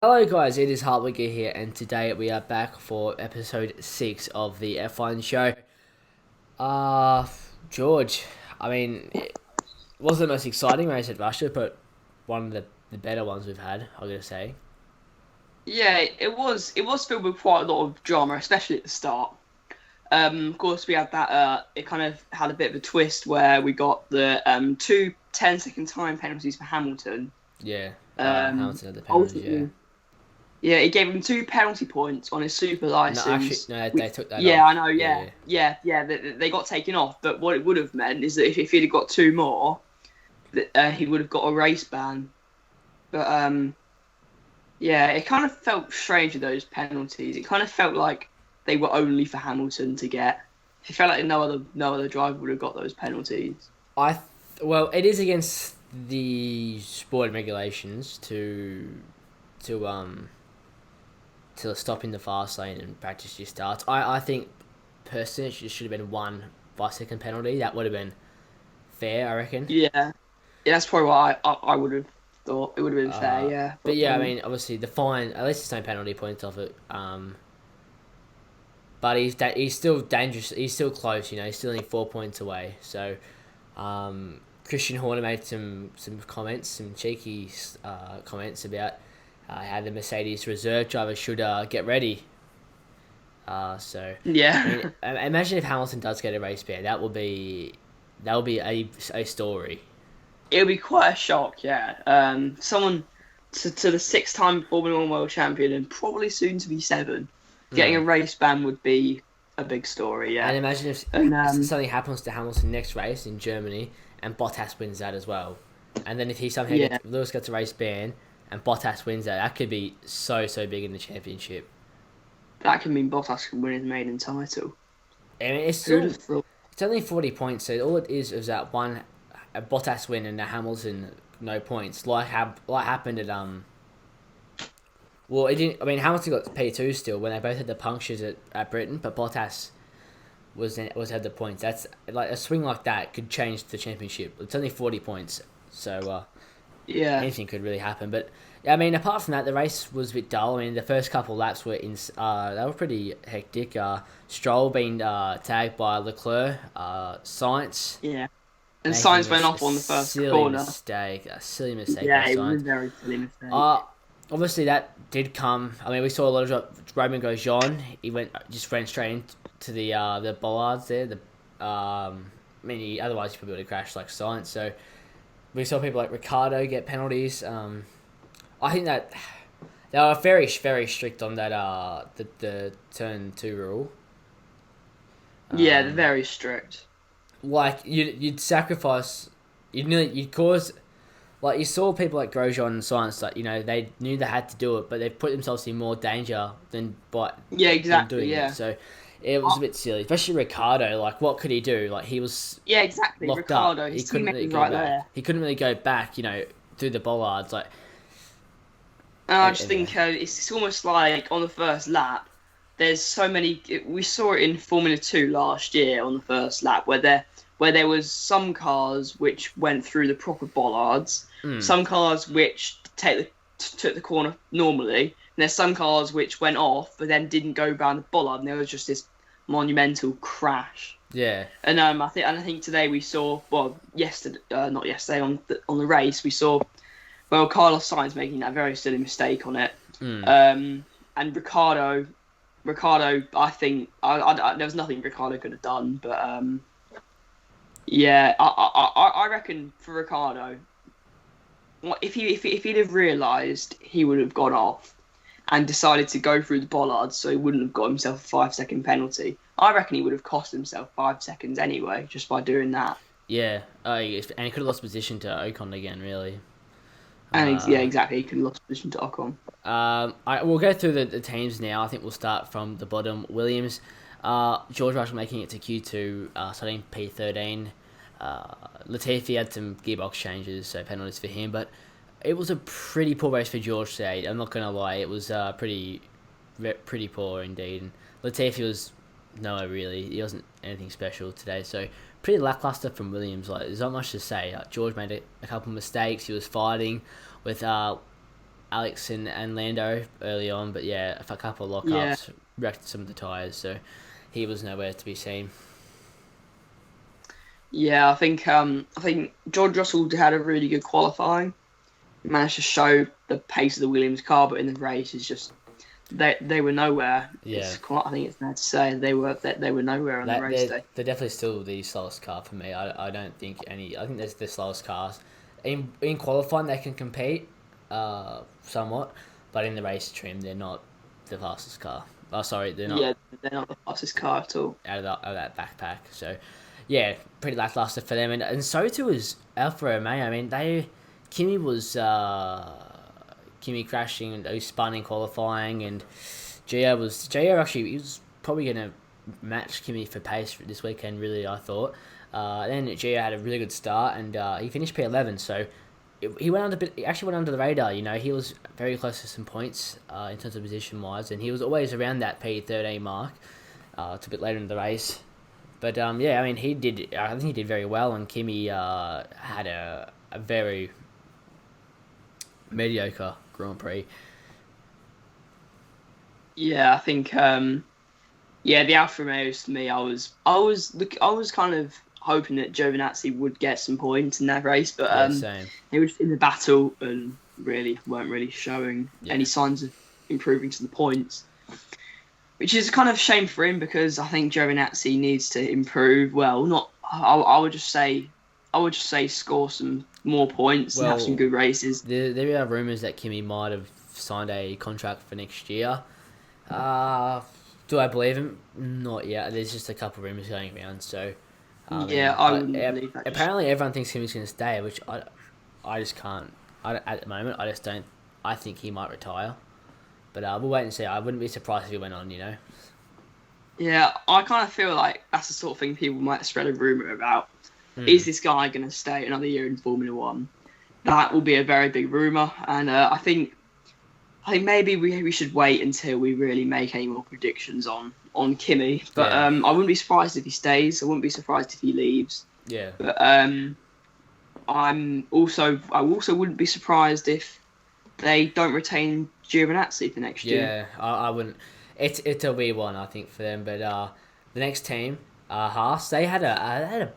Hello guys, it is Hartwigga here, and today we are back for episode 6 of the F1 show. Uh, George, I mean, it wasn't the most exciting race at Russia, but one of the better ones we've had, I'm going to say. Yeah, it was filled with quite a lot of drama, especially at the start. Of course, we had that. It kind of had a bit of a twist where we got the two 10-second time penalties for Hamilton. Yeah, Um, Hamilton had the penalties, yeah. Ultimately, yeah, it gave him 2 penalty points on his super No, actually, license. no, they Which, took that yeah, I off. know. Yeah, Yeah, yeah. yeah. They got taken off. But what it would have meant is that if he'd have got two more, that he would have got a race ban. But yeah, it kind of felt strange with those penalties. It kind of felt like they were only for Hamilton to get. It felt like no other driver would have got those penalties. Well, it is against the sport regulations to to stop in the fast lane and practice your starts. I think personally it should have been 1 5 second penalty. That would have been fair, I reckon. Yeah, yeah, that's probably what I would have thought. It would have been fair, Uh, yeah. but But yeah, I mean, obviously the fine, at least there's no penalty points off it. But he's still dangerous. He's still close. He's still only 4 points away. So, Christian Horner made some comments, some cheeky comments about how the Mercedes reserve driver should get ready. So, I mean, yeah, imagine if Hamilton does get a race ban. That will be a story. it would be quite a shock. Yeah, someone to the six-time Formula One world champion and probably soon to be seven, getting a Mm. race ban would be a big story. And Yeah, imagine if and something happens to Hamilton next race in Germany and Bottas wins that as well. And then if he somehow yeah, Lewis gets a race ban and Bottas wins that could be so big in the championship. that can mean Bottas can win his maiden title. I mean, Who'd have thought? it's only 40 points, so all it is that one a Bottas win and a Hamilton no points, like happened at Well, it didn't. I mean, Hamilton got P2 still when they both had the punctures at Britain, but Bottas was had the points. That's like a swing like that could change the championship. It's only 40 points, so Yeah. anything could really happen. But yeah, I mean, apart from that, the race was a bit dull. I mean, the first couple of laps they were pretty hectic. Stroll being tagged by Leclerc, Sainz Yeah. And making Sainz a, went a off on the first silly corner. mistake, by Yeah, it was Sainz. a very silly mistake. Uh, Obviously that did come. I mean, we saw a lot of Roman Grosjean. He went straight into the bollards there. I mean, otherwise he probably would have crashed like Science. So we saw people like Ricardo get penalties. I think that they were very strict on that. The turn 2 rule. Yeah, they're Um, very strict. like you'd sacrifice. You'd cause like you saw people like Grosjean and Science that they knew they had to do it, but they put themselves in more danger Yeah, than exactly. doing it. Yeah. So it was Uh, a bit silly, especially Ricardo. Like, what could he do? Like, he was yeah, exactly. locked up. Ricardo, He his couldn't teammate really was go right back. there. He couldn't really go back. Through the bollards. Like, And I just anyway. think it's almost like on the first lap, there's so many. We saw it in Formula Two last year on the first lap, where there was some cars which went through the proper bollards, Mm, some cars which took the corner normally, and there's some cars which went off but then didn't go down the bollard, and there was just this monumental crash. yeah, And I think today we saw, well, yesterday, not yesterday, on the race we saw, well, Carlos Sainz making that very silly mistake on it. mm, And Ricardo, I think there was nothing Ricardo could have done, but yeah, I reckon for Ricardo, if he'd have realised he would have gone off and decided to go through the bollards, so he wouldn't have got himself a 5 second penalty. I reckon he would have cost himself 5 seconds anyway just by doing that. yeah. And he could have lost position to Ocon again. Really. Yeah, Uh, exactly. He could have lost position to Ocon. we'll go through the teams now. I think we'll start from the bottom. Williams, George Russell making it to Q2, starting P13. Latifi had some gearbox changes, so penalties for him. But it was a pretty poor race for George today. I'm not gonna lie, it was pretty poor indeed. And Latifi was nowhere really. He wasn't anything special today. So pretty lackluster from Williams. Like, there's not much to say. George made a couple of mistakes. He was fighting with Alex and Lando early on, but yeah, a couple of Yeah. lockups wrecked some of the tyres, so he was nowhere to be seen. Yeah, I think George Russell had a really good qualifying. He managed to show the pace of the Williams car, but in the race, is just they were nowhere. Yeah. I think it's fair to say they were nowhere on the race day. They're definitely still the slowest car for me. I don't think any. I think that's the slowest cars. In qualifying, they can compete, somewhat, but in the race trim, they're not the fastest car. Oh, sorry, they're not. Yeah, they're not the fastest car at all. Out of that backpack. So, yeah, pretty lackluster for them, and so too is Alfa Romeo. I mean, Kimi crashing and he spun in qualifying, and Gio actually he was probably gonna match Kimi for pace this weekend. Really, I thought. Then Gio had a really good start, and he finished P11. So he actually went under the radar. You know, he was very close to some points in terms of position wise, and he was always around that P13 mark. It's a bit later in the race, but yeah, I mean I think he did very well, and Kimi had a very mediocre Grand Prix. Yeah, I think the Alfa Romeos for me, I was kind of hoping that Giovinazzi would get some points in that race, but Same. they were just in the battle and weren't really showing any signs of improving to the points, which is kind of a shame for him because I think Giovinazzi needs to improve. Well, I would just say score some more points and have some good races. There are rumours that Kimi might have signed a contract for next year. Do I believe him? Not yet. There's just a couple of rumours going around. So I wouldn't believe that. Apparently, everyone thinks Kimi's going to stay, which I just can't. At the moment, I just don't. I think he might retire, but we'll wait and see. I wouldn't be surprised if he went on. You know. Yeah, I kind of feel like that's the sort of thing people might spread a rumour about. Is this guy going to stay another year in Formula One? That will be a very big rumour, and I think maybe we should wait until we really make any more predictions on Kimi. But I wouldn't be surprised if he stays. I wouldn't be surprised if he leaves. Yeah. But I also wouldn't be surprised if they don't retain Giovinazzi for next year. Yeah, I wouldn't. It's a weird one, I think, for them. But the next team, Haas, they had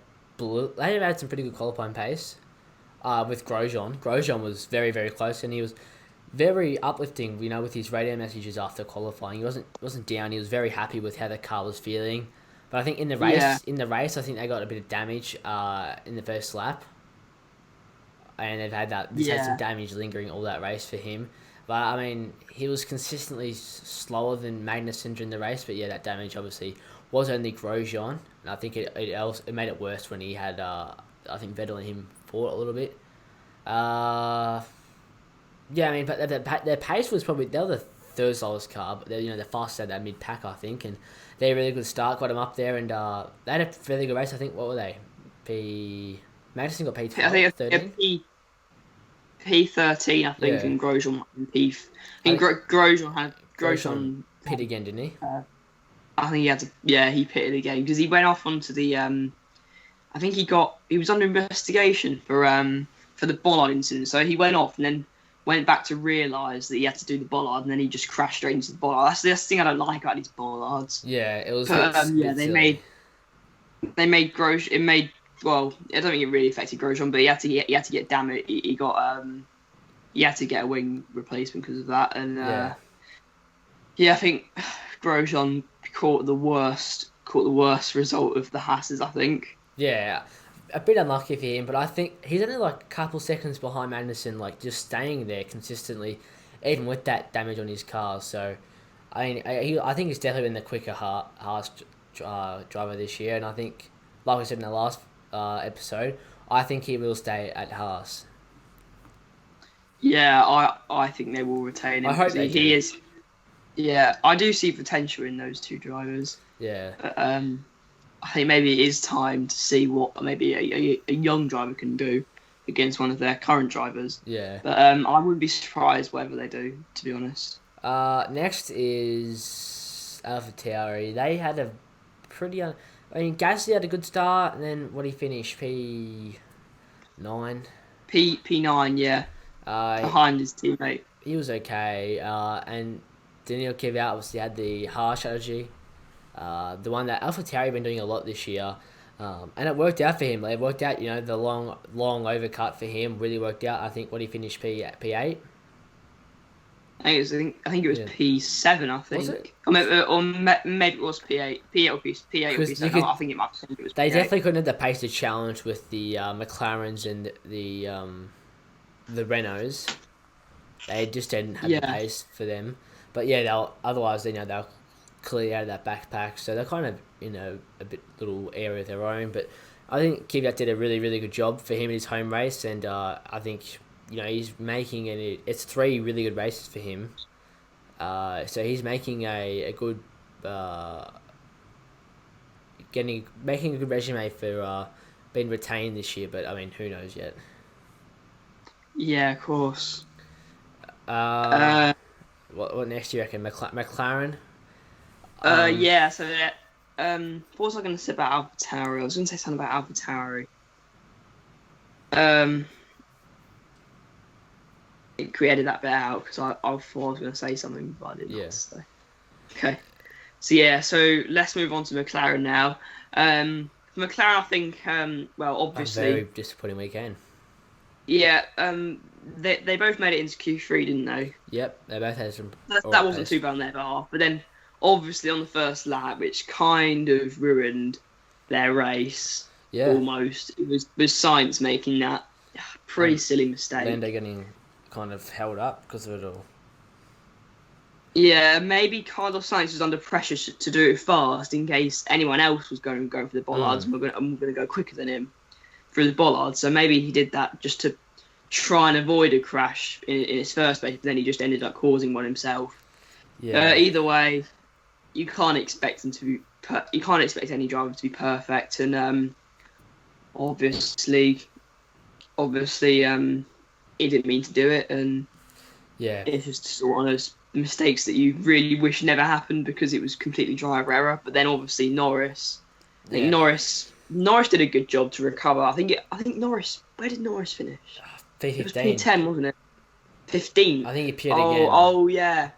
some pretty good qualifying pace. With Grosjean. Grosjean was very, very close, and he was very uplifting, you know, with his radio messages after qualifying. He wasn't down. He was very happy with how the car was feeling. But I think in the race, I think they got a bit of damage in the first lap, and they've had some damage lingering all that race for him. But I mean, he was consistently slower than Magnussen during the race. But yeah, that damage obviously was only Grosjean, and I think it made it worse when he had I think Vettel and him fought a little bit. Yeah, I mean, but their pace was probably, they were the third slowest car, but they're the fastest at that mid pack, I think, and they had a really good start, got them up there, and they had a fairly good race. I think, what were they? Magnussen got P12, I think 13? P13, I think, and Grosjean P. I think Grosjean pit again, didn't he? I think he had to. Yeah, he pitted again because he went off onto the. I think he was under investigation for the bollard incident, so he went off and then went back to realise that he had to do the bollard, and then he just crashed straight into the bollard. That's the thing I don't like about these bollards. Yeah, it was. But, they made Grosjean. It made. Well, I don't think it really affected Grosjean, but he had to get damaged. He had to get a wing replacement because of that, and I think Grosjean caught the worst result of the Haas's, I think. Yeah, a bit unlucky for him, but I think he's only like a couple seconds behind Magnussen, like just staying there consistently, even with that damage on his car. So, I mean, I think he's definitely been the quicker Haas driver this year, and I think, like I said in the last episode, I think he will stay at Haas. Yeah, I think they will retain him. I hope he is. Yeah, I do see potential in those two drivers. Yeah. But, I think maybe it is time to see what maybe a young driver can do against one of their current drivers. Yeah. But I wouldn't be surprised whatever they do, to be honest. Next is AlphaTauri. They had a pretty... I mean, Gasly had a good start, and then what did he finish? P9? P9, yeah. Behind his teammate. he was okay. And Daniel Kvyat obviously had the hard strategy, the one that AlphaTauri been doing a lot this year, and it worked out for him. It worked out, the long overcut for him really worked out. I think when he finished P8. I think it was Yeah. P7. I think. Was it? I mean, or maybe it was P8. P8 or P8 or Because P7. I think it might have been. It was They P8. definitely couldn't have the pace to challenge with the McLarens and the Renaults. They just didn't have the Yeah. pace for them. But yeah, otherwise they'll clearly out of that backpack. So they're kind of a bit little area of their own. But I think Kvyat did a really really good job for him in his home race, and I think he's making it's 3 really good races for him. So he's making a good making a good resume for being retained this year. But I mean, who knows yet? Yeah, of course. What next do you reckon? McLaren? Yeah. So what was I going to say about AlphaTauri? I was going to say something about AlphaTauri. It created that bit out because I thought I was going to say something, but I didn't. Yeah. So. Okay. So let's move on to McLaren now. McLaren, I think, obviously, A very disappointing weekend. yeah. They both made it into Q3, didn't they? Yep, they both had some. That wasn't too bad on their behalf, but then obviously on the first lap, which kind of ruined their race. Yeah. Almost. It was Sainz making that pretty silly mistake. Then they're getting kind of held up because of it all. Yeah, maybe Carlos Sainz was under pressure to do it fast in case anyone else was going for the bollards, and we're going to go quicker than him through the bollards. So maybe he did that just to try and avoid a crash in his first race, but then he just ended up causing one himself. Yeah. Either way, you can't expect you can't expect any driver to be perfect, and obviously, he didn't mean to do it, and Yeah. it's just one of those mistakes that you really wish never happened because it was completely driver error. But then obviously Norris, Norris did a good job to recover. I think Norris. Where did Norris finish? It was P15. P10, wasn't it? 15. I think he appeared again. Oh yeah.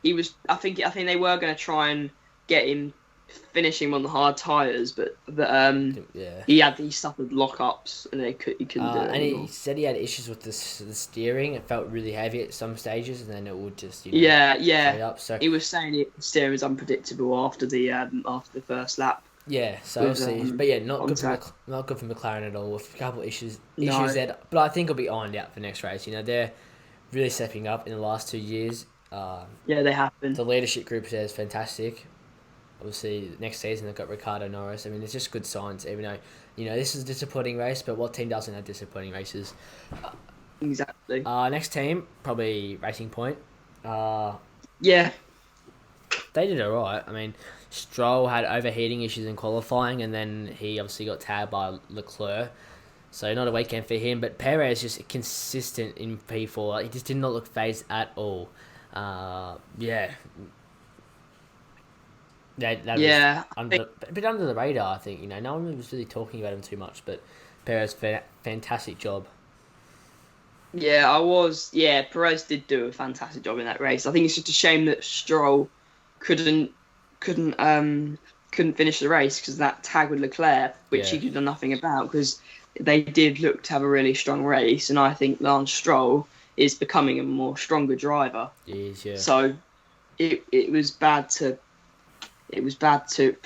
He was. I think they were going to try and get him finishing on the hard tires, but yeah. he suffered lockups and he couldn't do it. And he said he had issues with the steering. It felt really heavy at some stages, and then it would just straight up. So he was saying the steering was unpredictable after the first lap. yeah, so obviously, but yeah, not good for McLaren at all. With a couple of issues there, but I think it'll be ironed out for next race. They're really stepping up in the last 2 years. Yeah, they have been. The leadership group there is fantastic. Obviously, next season they've got Ricciardo, Norris. I mean, it's just good signs. Even though this is a disappointing race, but what team doesn't have disappointing races? Exactly. Next team probably Racing Point. Yeah. They did alright. I mean, Stroll had overheating issues in qualifying, and then he obviously got tagged by Leclerc. So not a weekend for him. But Perez just consistent in P4. He just did not look phased at all. Yeah. That was a bit under the radar, I think. No one was really talking about him too much, but Perez, fantastic job. Yeah, Perez did do a fantastic job in that race. I think it's just a shame that Stroll couldn't finish the race because that tag with Leclerc, which he could do nothing about, because they did look to have a really strong race, and I think Lance Stroll is becoming a more stronger driver. He is, yeah. So it was bad for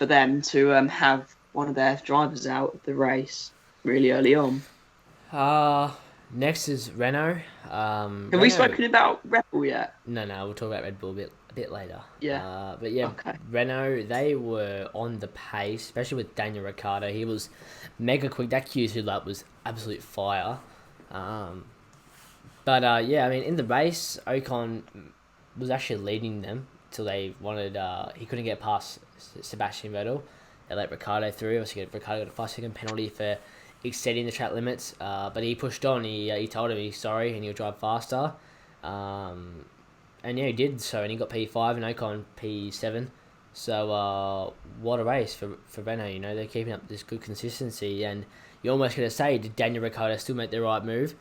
them to have one of their drivers out of the race really early on. Next is Renault. Have we spoken about Red Bull yet? No, we'll talk about Red Bull a bit later. Yeah. But yeah, okay. Renault, they were on the pace, especially with Daniel Ricciardo. He was mega quick. That Q2 lap was absolute fire. But I mean, in the race, Ocon was actually leading them till they wanted. He couldn't get past Sebastian Vettel. They let Ricciardo through. Obviously, Ricciardo got a 5-second penalty for exceeding the track limits. But he pushed on. He told him he's sorry and he'll drive faster. And yeah, he did so, and he got P5 and Ocon P7. So what a race for Renault. They're keeping up this good consistency, and you're almost going to say, did Daniel Ricciardo still make the right move?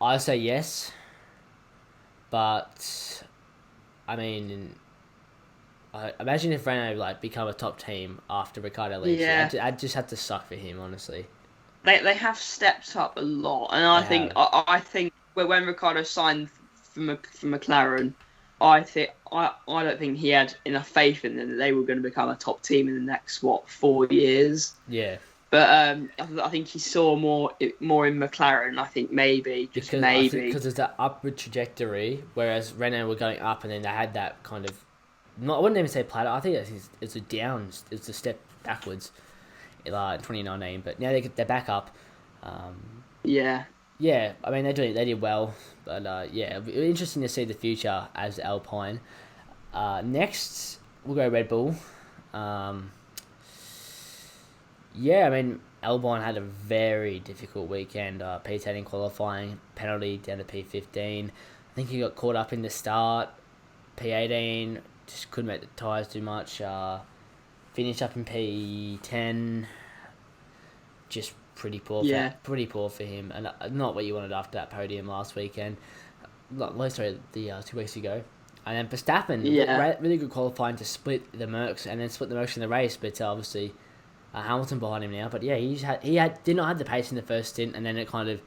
I say yes. But I mean, imagine if Renault like become a top team after Ricardo leaves. Yeah. I'd just have to suck for him, honestly. They have stepped up a lot, and They I think have. I think when Ricardo signed for McLaren, I don't think he had enough faith in them that they were going to become a top team in the next 4 years. Yeah. But I think he saw more in McLaren. I think maybe Because there's that upward trajectory, whereas Renault were going up, and then they had that kind of, not, I wouldn't even say plateau. I think it's a down, it's a step backwards, in 2019. But now they're back up. Yeah. Yeah, I mean they did well, but yeah, it'll be interesting to see the future as Alpine. Next we'll go Red Bull. Yeah, I mean Albon had a very difficult weekend. P10 in qualifying, penalty down to P15. I think he got caught up in the start. P18 just couldn't make the tyres too much. Finished up in P10. Just pretty poor. Pretty poor for him, and not what you wanted after that podium last weekend. Sorry, the 2 weeks ago. And then Verstappen, really good qualifying to split the Mercs and then split the Mercs in the race, but obviously Hamilton behind him now. But yeah, did not have the pace in the first stint, and then it kind of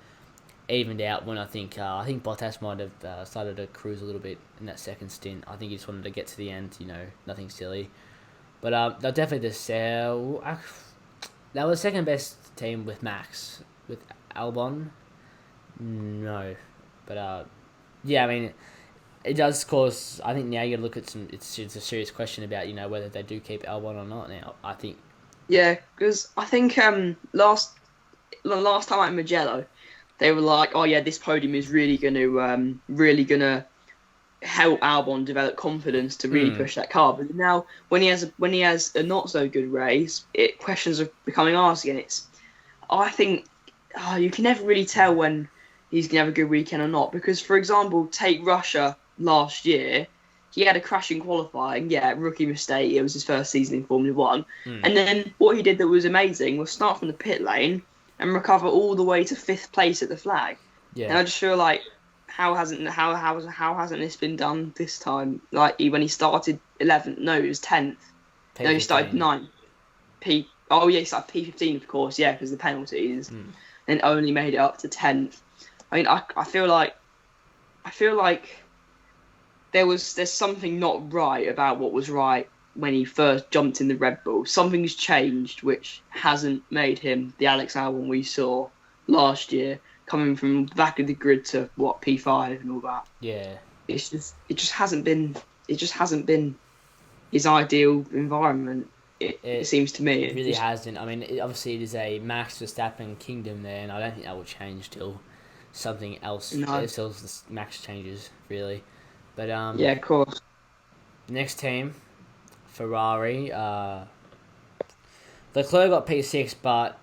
evened out when I think Bottas might have started to cruise a little bit in that second stint. I think he just wanted to get to the end, nothing silly. But they're definitely that was the second best team with Max. With Albon, no, but yeah, I mean. It does cause. I think now you got to look at some. It's a serious question about whether they do keep Albon or not. Now I think. Yeah, because I think last time at Mugello, they were like, oh yeah, this podium is really gonna help Albon develop confidence to really push that car. But now when he has a not so good race, questions are becoming asked again. I think you can never really tell when he's gonna have a good weekend or not, because for example, take Russia. Last year, he had a crash in qualifying. Yeah, rookie mistake. It was his first season in Formula One. And then what he did that was amazing was start from the pit lane and recover all the way to 5th place at the flag. Yeah. And I just feel like how hasn't this been done this time? Like when he started 11th, no, it was 10th. P15. No, he started 9th. He started P15 of course. Yeah, because the penalties, and only made it up to 10th. I mean, I feel like. There's something not right about what was right when he first jumped in the Red Bull. Something's changed, which hasn't made him the Alex Albon we saw last year, coming from the back of the grid to P5 and all that. Yeah, it just hasn't been his ideal environment. It seems to me. It really hasn't. I mean, obviously it is a Max Verstappen kingdom there, and I don't think that will change till something else. Till Max changes, really. But yeah, of course. Next team, Ferrari. Leclerc got P6, but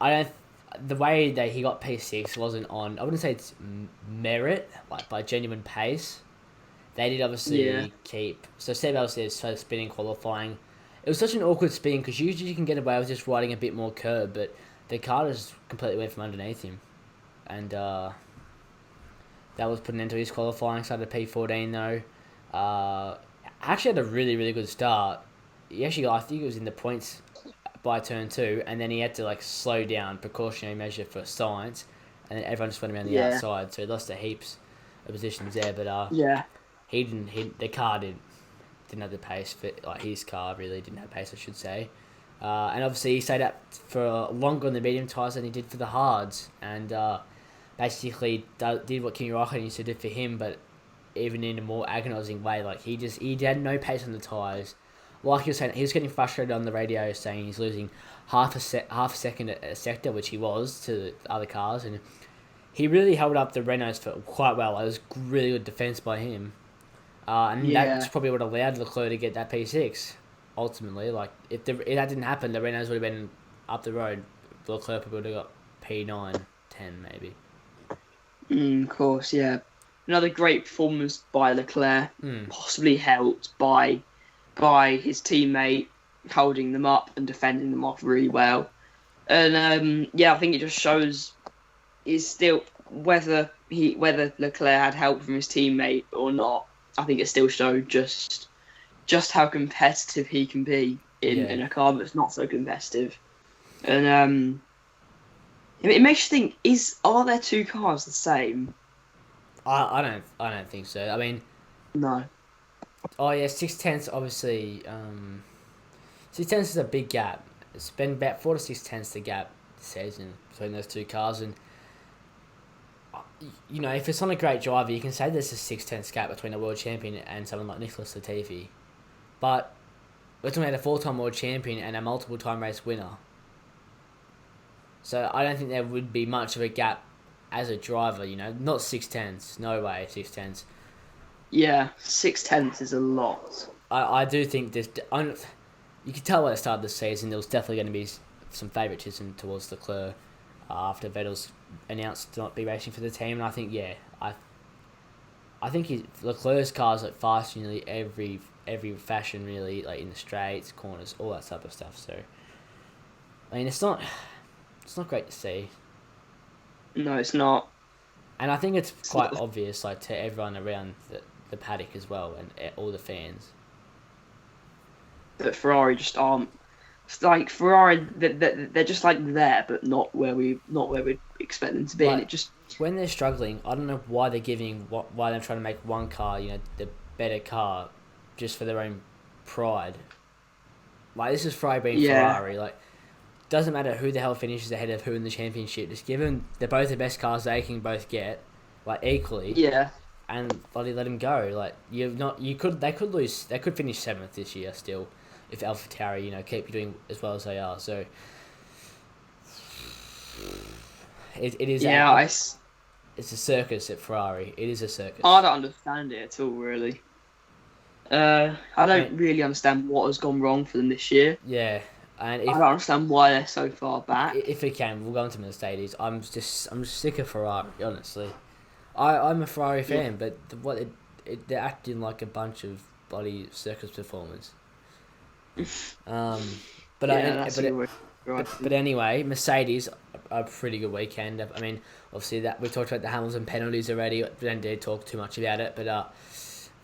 the way that he got P6 wasn't on. I wouldn't say it's merit, like by genuine pace. They did obviously keep. So Seb obviously started spinning qualifying. It was such an awkward spin because usually you can get away with just riding a bit more curb, but the car just completely went from underneath him, and that was put an end to his qualifying. Started P14 though. Actually had a really, really good start. He actually I think he was in the points by turn 2, and then he had to slow down, precautionary measure for science, and then everyone just went around the outside, so he lost heaps of positions there. But he didn't. The car didn't have the pace for his car really didn't have pace, I should say. And obviously he stayed up for longer on the medium tyres than he did for the hards, and basically did what Kimi Räikkönen used to do for him, but even in a more agonising way. He had no pace on the tyres. Like he was saying, he was getting frustrated on the radio, saying he's losing half a second a sector, which he was to the other cars, and he really held up the Renaults for quite well. It was really good defence by him, and that's probably what allowed Leclerc to get that P6. Ultimately, if that didn't happen, the Renaults would have been up the road. Leclerc probably would have got P9, 10 maybe. Of course, yeah. Another great performance by Leclerc, possibly helped by his teammate holding them up and defending them off really well. And I think it just shows he's still whether Leclerc had help from his teammate or not, I think it still showed just how competitive he can be in a car that's not so competitive. And it makes you think: are there two cars the same? I don't think so. I mean, no. Oh yeah, 6/10 obviously. 6/10 is a big gap. It's been about 4 to 6/10 the gap this season between those two cars, and if it's not a great driver, you can say there's a 6/10 gap between a world champion and someone like Nicholas Latifi, but we're talking about a 4-time world champion and a multiple-time race winner. So I don't think there would be much of a gap as a driver. Not 6/10. No way 6/10. Yeah, 6/10 is a lot. I do think there's. You can tell by the start of the season there was definitely going to be some favouritism towards Leclerc after Vettel's announced to not be racing for the team, and I think I think Leclerc's car's like fast in nearly every fashion really, like in the straights, corners, all that type of stuff. So I mean it's not great to see. No, it's not. And I think it's quite obvious, like to everyone around the paddock as well, and all the fans, that Ferrari just aren't. It's like Ferrari, they're just like there, but not where we'd expect them to be. Like, and it just when they're struggling, I don't know why they're why they're trying to make one car, the better car, just for their own pride. Like this is Ferrari being Ferrari. Like doesn't matter who the hell finishes ahead of who in the championship. Just give them, they're both the best cars they can both get, like equally. Yeah. And bloody let them go. Like they could lose. They could finish 7th this year still, if AlphaTauri keep doing as well as they are. So it is. Yeah, it's a circus at Ferrari. It is a circus. I don't understand it at all, really. I don't really understand what has gone wrong for them this year. Yeah, and I don't understand why they're so far back. If we can, we'll go into Mercedes. I'm just sick of Ferrari, honestly. I'm a Ferrari fan, but they're acting like a bunch of bloody circus performers. But anyway, Mercedes a pretty good weekend. I mean, obviously that we've talked about the Hamilton penalties already. We don't dare talk too much about it. But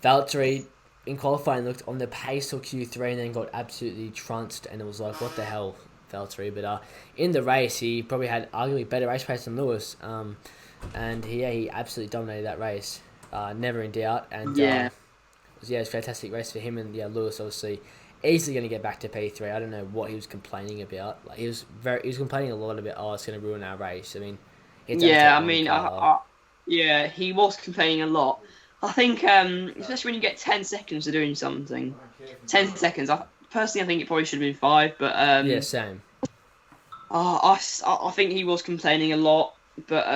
Valtteri in qualifying looked on the pace till Q3 and then got absolutely trounced, and it was like, what the hell, Valtteri? But in the race, he probably had arguably better race pace than Lewis. And he absolutely dominated that race, never in doubt. And it was a fantastic race for him. And Lewis obviously easily going to get back to P3. I don't know what he was complaining about. Like he was complaining a lot about, it's going to ruin our race. I mean, he was complaining a lot. I think, especially when you get 10 seconds of doing something, 10 seconds. Personally, I think it probably should have been 5. But same. I think he was complaining a lot. But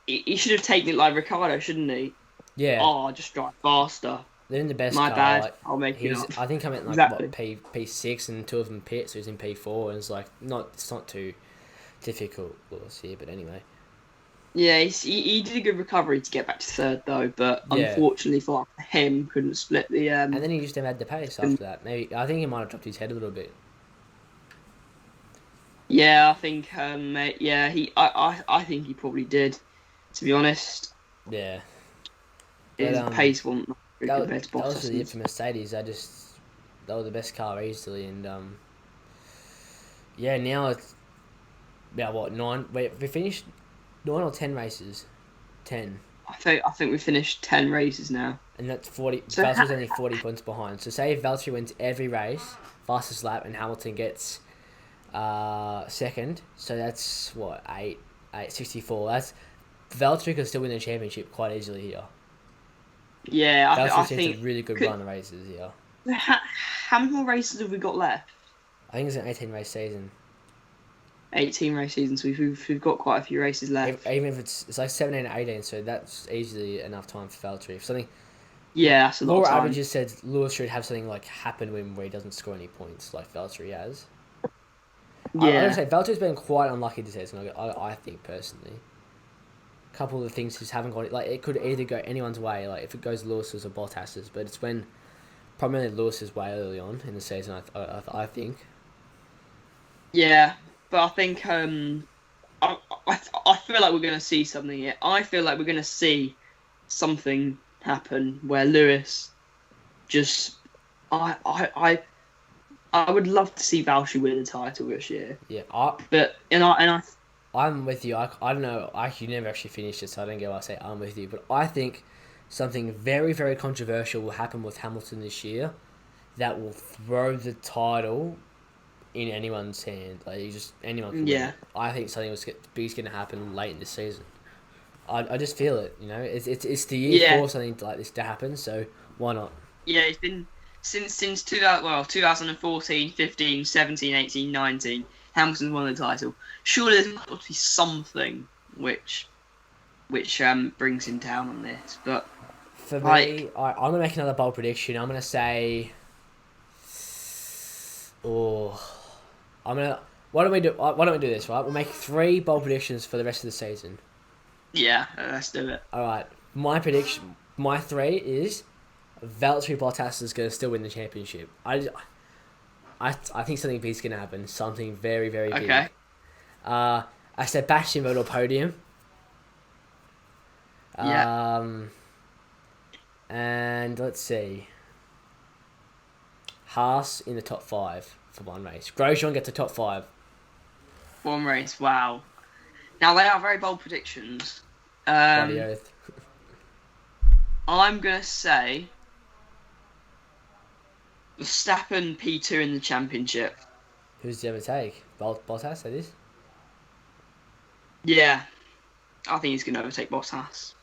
he should have taken it like Ricciardo, shouldn't he? Yeah. Just drive faster. They're in the best My car. bad. Like, I'll make it up. I think I'm at Exactly. P6 and 2 of them pit, so he's in P4, and it's like it's not too difficult here. But anyway. Yeah, he did a good recovery to get back to 3rd though, but unfortunately for him, couldn't split the. And then he just never had the pace after that. Maybe I think he might have dropped his head a little bit. Yeah, I think. I think he probably did. To be honest. Yeah. His pace wasn't very compared to Bottas. That was really it for Mercedes. They were the best car easily, and now it's about what 9. We finished 9 or 10 races. 10. I think we finished 10 races now. And that's 40. So Valtteri's only 40 points behind. So say if Valtteri wins every race, fastest lap, and Hamilton gets 2nd, so that's what 864. That's Valtteri could still win the championship quite easily here. Yeah, I think it's a really good run of races here. How many more races have we got left? I think it's an 18 race season. 18 race season, so we've got quite a few races left. Even if it's like 17 and 18, so that's easily enough time for Valtteri. If something. Yeah, that's a lot of time. Laura averages said Lewis should have something like happen where he doesn't score any points like Valtteri has. Yeah. I would say Valtteri's been quite unlucky this season. I think personally. A couple of the things just haven't got it. Like it could either go anyone's way. Like if it goes Lewis's or Bottas's, but it's when primarily Lewis's way early on in the season. I think. Yeah, but I think I'm I feel like we're going to see something here. I feel like we're going to see something happen where Lewis just. I would love to see Valtteri win the title this year. Yeah, I'm with you. I don't know. I actually never actually finished it, so I don't get why I say I'm with you. But I think something very, very controversial will happen with Hamilton this year that will throw the title in anyone's hand. Like, anyone can win it. I think something big's going to happen late in the season. I just feel it, It's the year for something like this to happen, so why not? Yeah, it's been since 2014, 15, 17, 18, 19, Hamilton's won the title. Surely there's got to be something which brings him down on this. But for me, I'm gonna make another bold prediction. I'm gonna say, why don't we do this, right? We'll make 3 bold predictions for the rest of the season. Yeah, let's do it. All right, my 3 is Valtteri Bottas is going to still win the championship. I think something big's going to happen. Something very, very big. Okay. I said Sebastian Vettel podium. Yeah. And let's see. Haas in the top 5 for one race. Grosjean gets the top 5. One race, wow. Now, they are very bold predictions. Bloody oath. I'm going to say Verstappen P2 in the championship. Who's the other take? Bottas, that is? Yeah. I think he's going to overtake Bottas.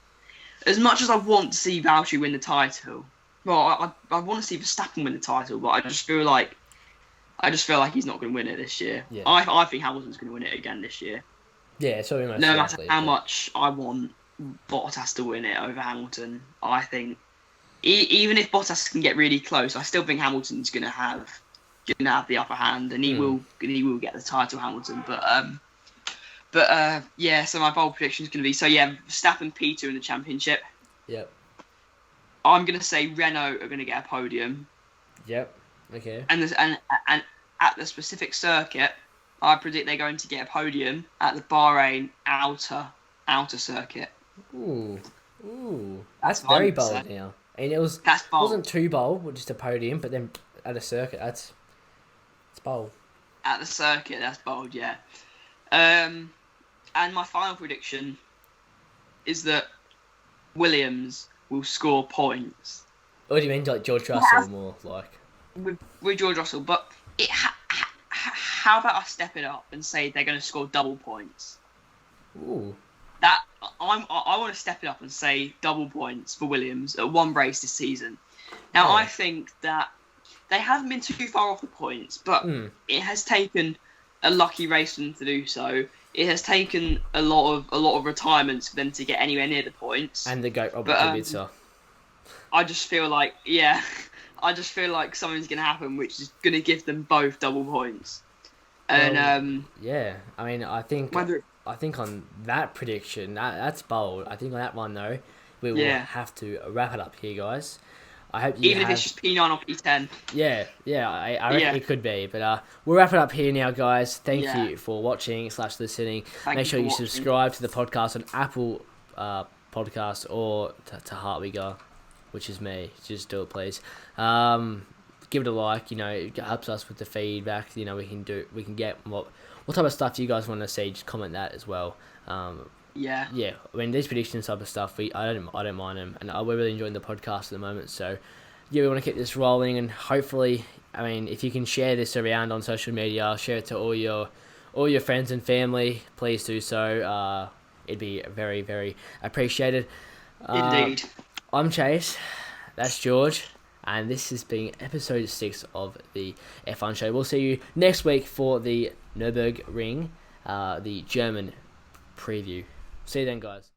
As much as I want to see Valtteri win the title, well, I want to see Verstappen win the title, but I just feel like he's not going to win it this year. Yeah. I think Hamilton's going to win it again this year. Yeah, so no matter how much I want Bottas to win it over Hamilton, I think even if Bottas can get really close, I still think Hamilton's going to have the upper hand, and he will get the title, Hamilton. But yeah, so my bold prediction is going to be Verstappen P2 in the championship. Yep. I'm going to say Renault are going to get a podium. Yep. Okay. And at the specific circuit, I predict they're going to get a podium at the Bahrain outer circuit. Ooh, that's very bold now. And it wasn't too bold, just a podium, but then at a circuit, it's bold. At the circuit, that's bold, yeah. And my final prediction is that Williams will score points. What do you mean, like George Russell more like? With George Russell, but how about I step it up and say they're going to score double points? Ooh. That I want to step it up and say double points for Williams at one race this season. Now I think that they haven't been too far off the points, but it has taken a lucky race for them to do so. It has taken a lot of retirements for them to get anywhere near the points. And the GOAT Robert Kubica. I just feel like something's going to happen, which is going to give them both double points. And yeah, I mean, I think on that prediction, that's bold. I think on that one though, we will have to wrap it up here, guys. I hope you if it's just P9 or P10. Yeah, I reckon it could be. But we'll wrap it up here now, guys. Thank you for watching / listening. Make sure you subscribe to the podcast on Apple Podcasts or to Hartwigga, which is me. Just do it, please. Give it a like. It helps us with the feedback. We can get what type of stuff you guys want to see. Just comment that as well. Yeah. I mean, these predictions type of stuff, I don't mind them, and we're really enjoying the podcast at the moment. So, yeah, we want to keep this rolling, and hopefully, I mean, if you can share this around on social media, share it to all your friends and family, please do so. It'd be very, very appreciated. Indeed. I'm Chase. That's George. And this has been episode 6 of the F1 show. We'll see you next week for the Nürburgring, the German preview. See you then, guys.